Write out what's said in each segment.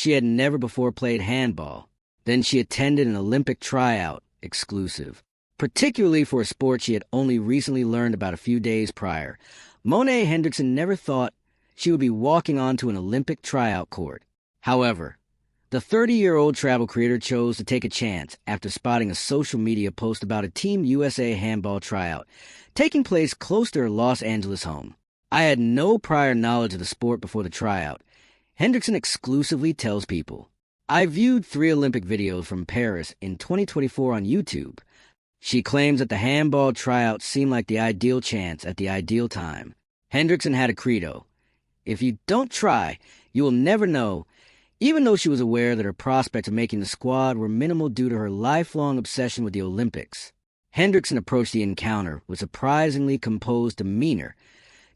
she had never before played handball. Then she attended an Olympic tryout, exclusive, particularly for a sport she had only recently learned about a few days prior. Monet Hendrickson never thought she would be walking onto an Olympic tryout court. However, the 30-year-old travel creator chose to take a chance after spotting a social media post about a Team USA handball tryout taking place close to her Los Angeles home. I had no prior knowledge of the sport before the tryout, Hendrickson exclusively tells People. I viewed 3 Olympic videos from Paris in 2024 on YouTube. She claims that the handball tryout seemed like the ideal chance at the ideal time. Hendrickson had a credo: if you don't try, you will never know. Even though she was aware that her prospects of making the squad were minimal due to her lifelong obsession with the Olympics, Hendrickson approached the encounter with surprisingly composed demeanor,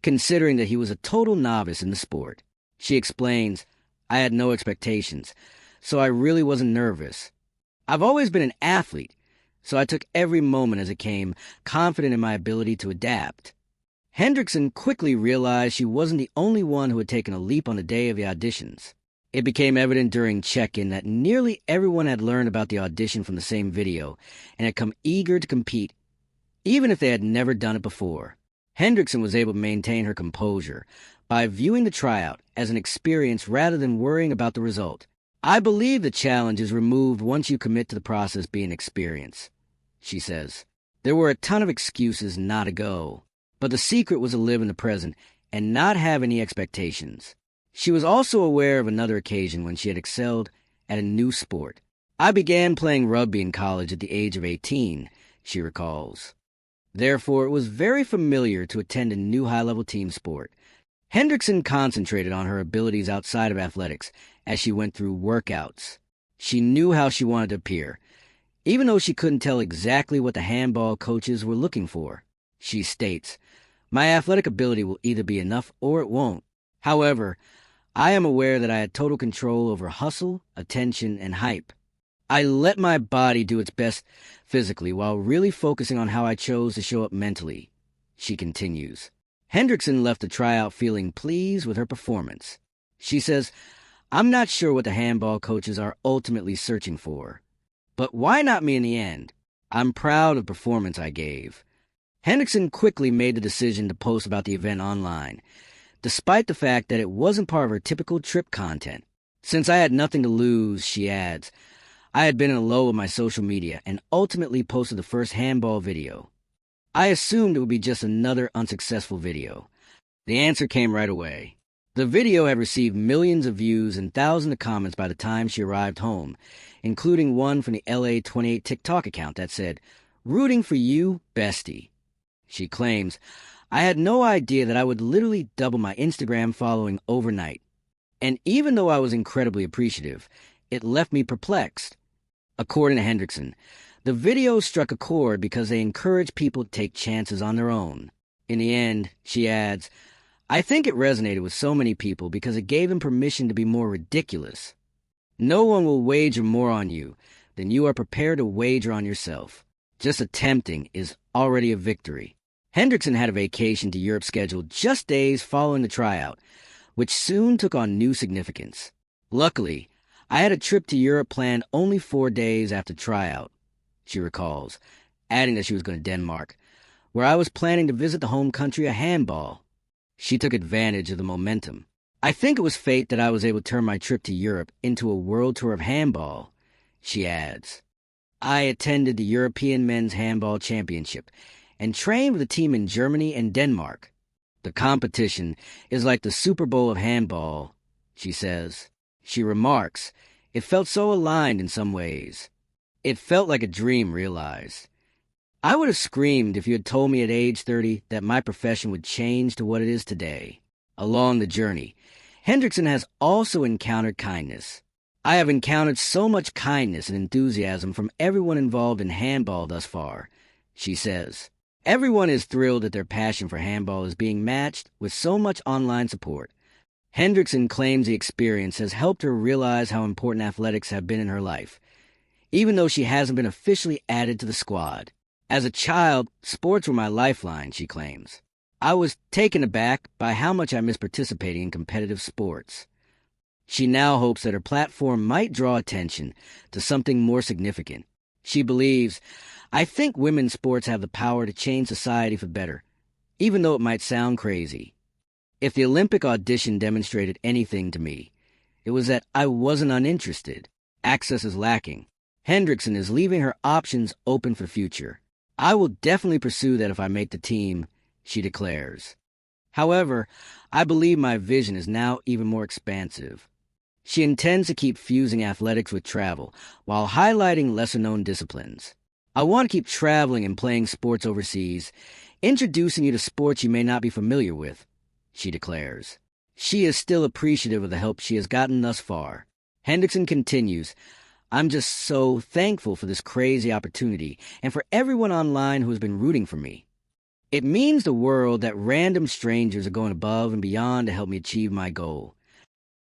considering that he was a total novice in the sport. She explains, "I had no expectations, so I really wasn't nervous. I've always been an athlete, so I took every moment as it came, confident in my ability to adapt." Hendrickson quickly realized she wasn't the only one who had taken a leap on the day of the auditions. It became evident during check-in that nearly everyone had learned about the audition from the same video and had come eager to compete, even if they had never done it before. Hendrickson was able to maintain her composure by viewing the tryout as an experience rather than worrying about the result. "I believe the challenge is removed once you commit to the process being an experience," she says. "There were a ton of excuses not to go, but the secret was to live in the present and not have any expectations." She was also aware of another occasion when she had excelled at a new sport. "I began playing rugby in college at the age of 18, she recalls. Therefore, it was very familiar to attend a new high-level team sport. Hendrickson concentrated on her abilities outside of athletics as she went through workouts. She knew how she wanted to appear, even though she couldn't tell exactly what the handball coaches were looking for. She states, "My athletic ability will either be enough or it won't. However, I am aware that I had total control over hustle, attention, and hype. I let my body do its best physically while really focusing on how I chose to show up mentally," she continues. Hendrickson left the tryout feeling pleased with her performance. She says, "I'm not sure what the handball coaches are ultimately searching for, but why not me in the end? I'm proud of the performance I gave." Hendrickson quickly made the decision to post about the event online, despite the fact that it wasn't part of her typical trip content. "Since I had nothing to lose," she adds, "I had been in a low with my social media and ultimately posted the first handball video. I assumed it would be just another unsuccessful video." The answer came right away. The video had received millions of views and thousands of comments by the time she arrived home, including one from the LA28 TikTok account that said, "Rooting for you, bestie." She claims, "I had no idea that I would literally double my Instagram following overnight. And even though I was incredibly appreciative, it left me perplexed." According to Hendrickson, the video struck a chord because they encouraged people to take chances on their own. In the end, she adds, "I think it resonated with so many people because it gave them permission to be more ridiculous. No one will wager more on you than you are prepared to wager on yourself. Just attempting is already a victory." Hendrickson had a vacation to Europe scheduled just days following the tryout, which soon took on new significance. "Luckily, I had a trip to Europe planned only 4 days after tryout," she recalls, adding that she was going to Denmark, "where I was planning to visit the home country of handball. She took advantage of the momentum. I think it was fate that I was able to turn my trip to Europe into a world tour of handball," she adds. "I attended the European Men's Handball Championship and trained with a team in Germany and Denmark. The competition is like the Super Bowl of handball," she says. She remarks, "It felt so aligned in some ways. It felt like a dream realized. I would have screamed if you had told me at age 30 that my profession would change to what it is today." Along the journey, Hendrickson has also encountered kindness. "I have encountered so much kindness and enthusiasm from everyone involved in handball thus far," she says. Everyone is thrilled that their passion for handball is being matched with so much online support. Hendrickson claims the experience has helped her realize how important athletics have been in her life, even though she hasn't been officially added to the squad. "As a child, sports were my lifeline," she claims. "I was taken aback by how much I missed participating in competitive sports." She now hopes that her platform might draw attention to something more significant. She believes, "I think women's sports have the power to change society for better, even though it might sound crazy." If the Olympic audition demonstrated anything to me, it was that I wasn't uninterested. Access is lacking. Hendrickson is leaving her options open for future. "I will definitely pursue that if I make the team," she declares. However, I believe my vision is now even more expansive. She intends to keep fusing athletics with travel, while highlighting lesser-known disciplines. "I want to keep traveling and playing sports overseas, introducing you to sports you may not be familiar with," she declares. She is still appreciative of the help she has gotten thus far. Hendrickson continues, "I'm just so thankful for this crazy opportunity and for everyone online who has been rooting for me. It means the world that random strangers are going above and beyond to help me achieve my goal.